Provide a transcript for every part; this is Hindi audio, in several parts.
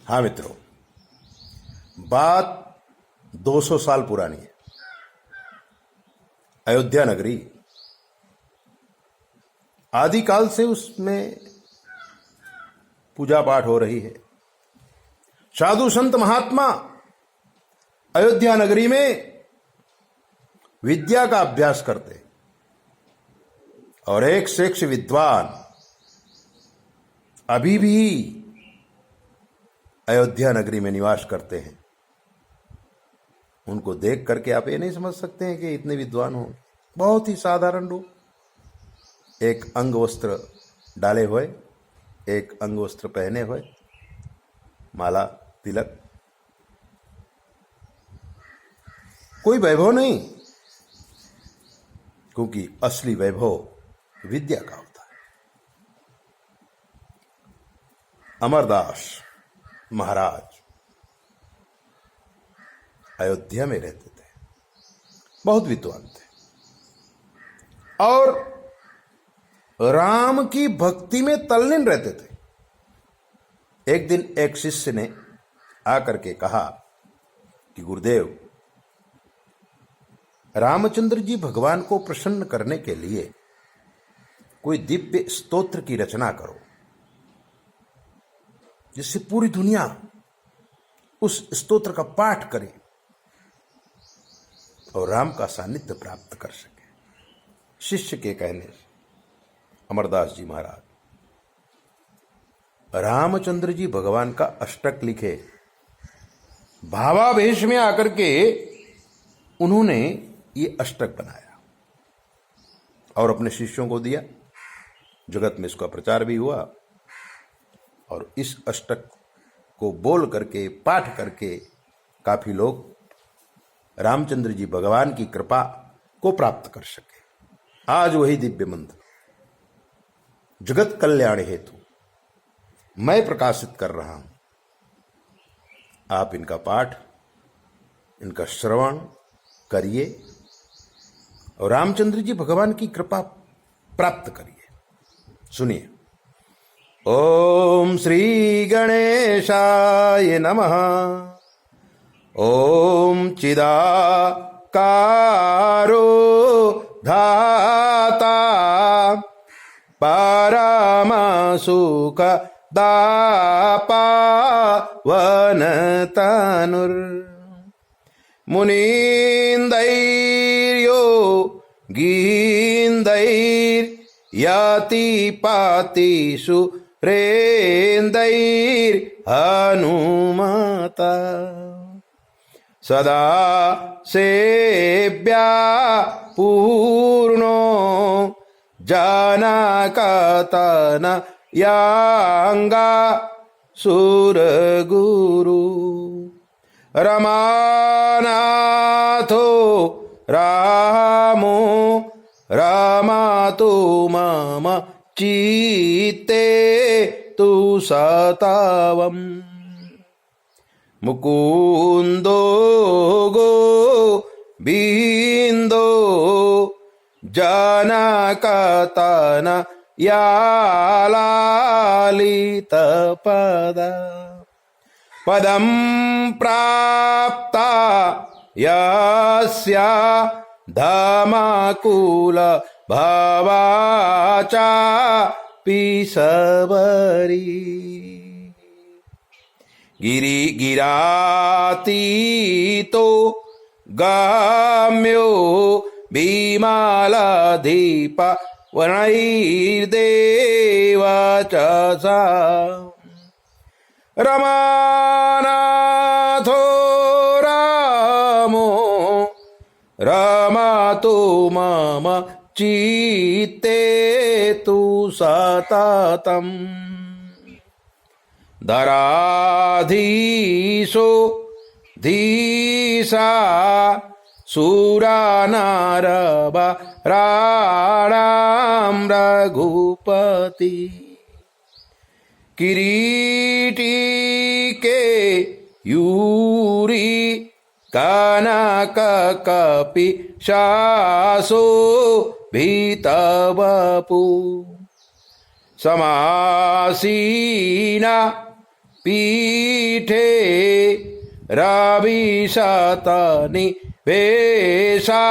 हाँ मित्रों, बात 200 साल पुरानी है। अयोध्या नगरी आदिकाल से उसमें पूजा पाठ हो रही है। साधु संत महात्मा अयोध्या नगरी में विद्या का अभ्यास करते और एक से एक विद्वान अभी भी अयोध्या नगरी में निवास करते हैं। उनको देख करके आप ये नहीं समझ सकते हैं कि इतने विद्वान हो। बहुत ही साधारण लोग, एक अंग वस्त्र डाले हुए, एक अंग वस्त्र पहने हुए, माला तिलक, कोई वैभव नहीं, क्योंकि असली वैभव विद्या का होता है। अमरदास महाराज अयोध्या में रहते थे, बहुत विद्वान थे और राम की भक्ति में तल्लीन रहते थे। एक दिन एक शिष्य ने आकर के कहा कि गुरुदेव, रामचंद्र जी भगवान को प्रसन्न करने के लिए कोई दिव्य स्तोत्र की रचना करो, जिससे पूरी दुनिया उस स्तोत्र का पाठ करे और राम का सानिध्य प्राप्त कर सके। शिष्य के कहने से अमरदास जी महाराज रामचंद्र जी भगवान का अष्टक लिखे। भावावेश में आकर के उन्होंने ये अष्टक बनाया और अपने शिष्यों को दिया। जगत में इसका प्रचार भी हुआ और इस अष्टक को बोल करके, पाठ करके काफी लोग रामचंद्र जी भगवान की कृपा को प्राप्त कर सके। आज वही दिव्य मंत्र जगत कल्याण हेतु मैं प्रकाशित कर रहा हूं। आप इनका पाठ, इनका श्रवण करिए और रामचंद्र जी भगवान की कृपा प्राप्त करिए। सुनिए। ओम श्री गणेशाय नमः। ओम चिदाकारो धाता परमसुख दापा वनतनुर मुनीन्द्रैर्यो गीन्दैर्यतिपातिषु रेन्दैर्हनुमता सदा सेव्या पूर्णो जनकतन यांगा सुरगुरु रमानाथो रामो रमातु मम चित्ते तु सतावम् मुकुंदो गोविंदो जनकतन यालालित पदा पदं प्राप्ता यस्या धमाकुल भवाचा पिसवरी गिरातीतो गाम्यो भीमालाधीप वनैर्देवचसा रमानाथो रामो रमातु मम चित्ते तु सततम् धराधीशो धीशा सुरानारवराणां रघुपति किरीटी के यूरी कनक कपि शासो भीतवपु समासीना पीठे रविशतनि वेशान्तमनशो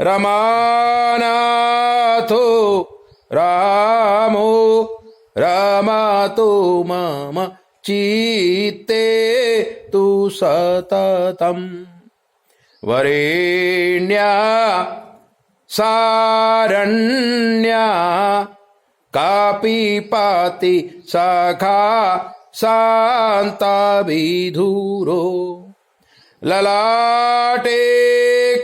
रमानाथो रामो रमतु मम चित्ते तु सततम् वरेण्या सारण्या कापि पाति सखा शान्तविधुरो ललाटे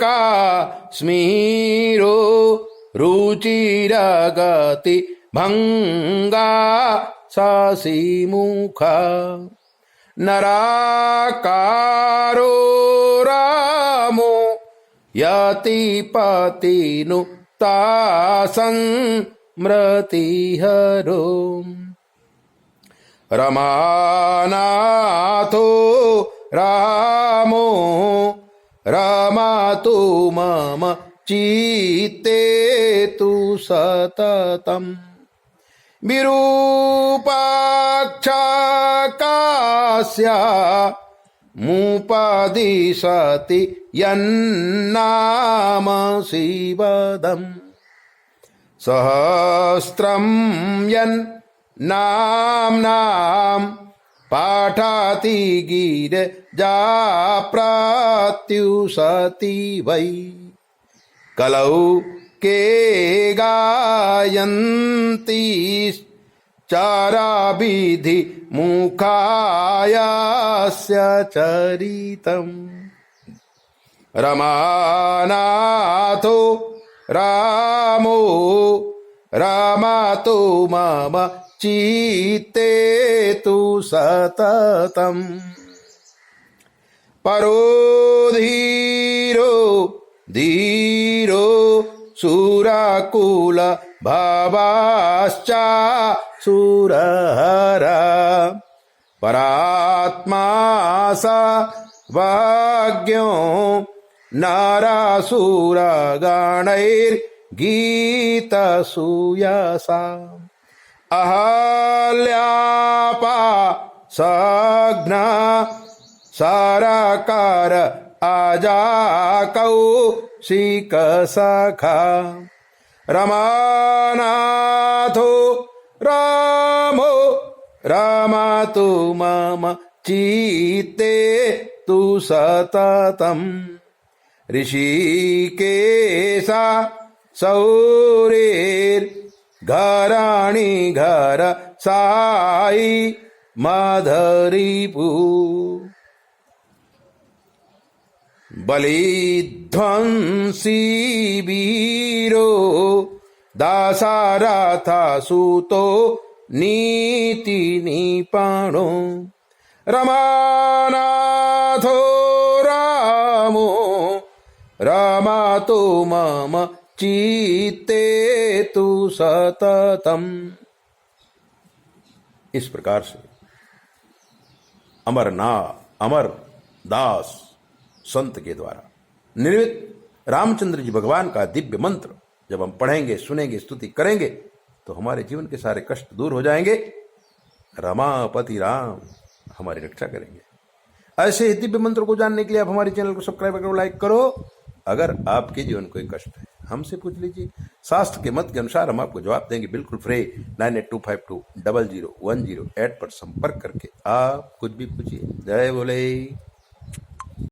काश्मीरो रुचिरगति भंगा शशिमुखा नराकारो रामो यतिपतिनुक्तासंस्मृतिहरो रमानाथो रामो रमतु मम चित्ते तु सततम् विरूपाक्षकास्या मुपदिशति यन्नाम शिवदम् सहस्रं यन्नाम्नां पाठति गिरिजा प्रत्युषति वै कलौ के गायन्ति चाराविधि मुखायस्य चरितम् रमानाथो रामो रमतु मम चित्ते तु सततम् परो धीरो धीरो सुरकुल भवाश्चा सुरहरा परात्मा सर्वज्ञो नरासुरगणैर्गीतसूयसा अहल्यापा सघ्ना सरकार अजाकौशिकसखा रमानाथो रामो रमतु मम चित्ते तु सततम् ऋषिकेशा सौरेर्घराणि घर साई मधुरिपु बलिध्वंसी वीरो दासारथसुतो नीति निपणो रमानाथो रामो रमतु मम चित्ते तु सततम्। इस प्रकार से अमर दास संत के द्वारा निर्मित रामचंद्र जी भगवान का दिव्य मंत्र जब हम पढ़ेंगे, सुनेंगे, स्तुति करेंगे तो हमारे जीवन के सारे कष्ट दूर हो जाएंगे। रमापति राम हमारी रक्षा करेंगे। ऐसे ही दिव्य मंत्र को जानने के लिए आप हमारे चैनल को सब्सक्राइब करो, लाइक करो। अगर आपके जीवन कोई कष्ट है हमसे पूछ लीजिए, शास्त्र के मत के अनुसार हम आपको जवाब देंगे बिल्कुल फ्री। 9825200108 पर संपर्क करके आप कुछ भी पूछिए। जय बोले।